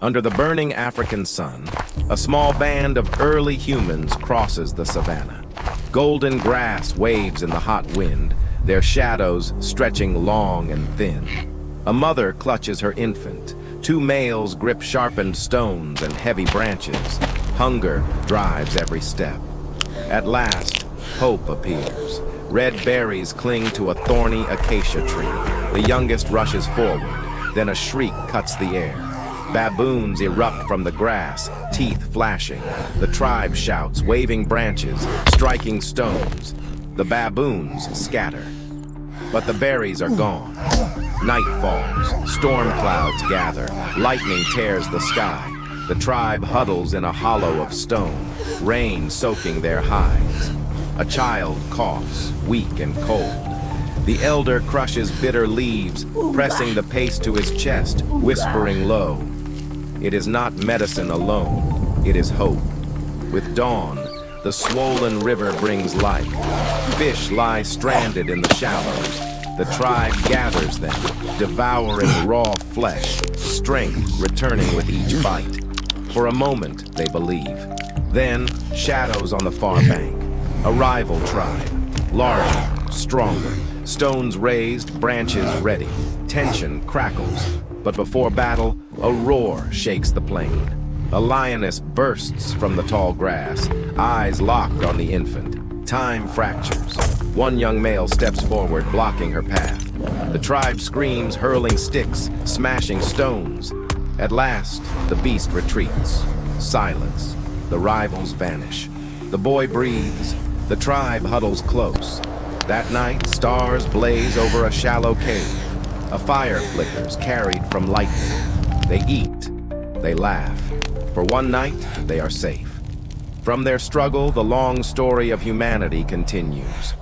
Under the burning African sun, a small band of early humans crosses the savanna. Golden grass waves in the hot wind, their shadows stretching long and thin. A mother clutches her infant. Two males grip sharpened stones and heavy branches. Hunger drives every step. At last, hope appears. Red berries cling to a thorny acacia tree. The youngest rushes forward, then a shriek cuts the air. Baboons erupt from the grass, teeth flashing. The tribe shouts, waving branches, striking stones. The baboons scatter. But the berries are gone. Night falls, storm clouds gather, lightning tears the sky. The tribe huddles in a hollow of stone, rain soaking their hides. A child coughs, weak and cold. The elder crushes bitter leaves, pressing the paste to his chest, whispering low. It is not medicine alone, it is hope. With dawn, the swollen river brings life. Fish lie stranded in the shallows. The tribe gathers them, devouring raw flesh, strength returning with each bite. For a moment, they believe. Then, shadows on the far bank. A rival tribe, larger, stronger. Stones raised, branches ready. Tension crackles. But before battle, a roar shakes the plain. A lioness bursts from the tall grass, eyes locked on the infant. Time fractures. One young male steps forward, blocking her path. The tribe screams, hurling sticks, smashing stones. At last, the beast retreats. Silence. The rivals vanish. The boy breathes. The tribe huddles close. That night, stars blaze over a shallow cave. A fire flickers, carried from lightning. They eat. They laugh. For one night, they are safe. From their struggle, the long story of humanity continues.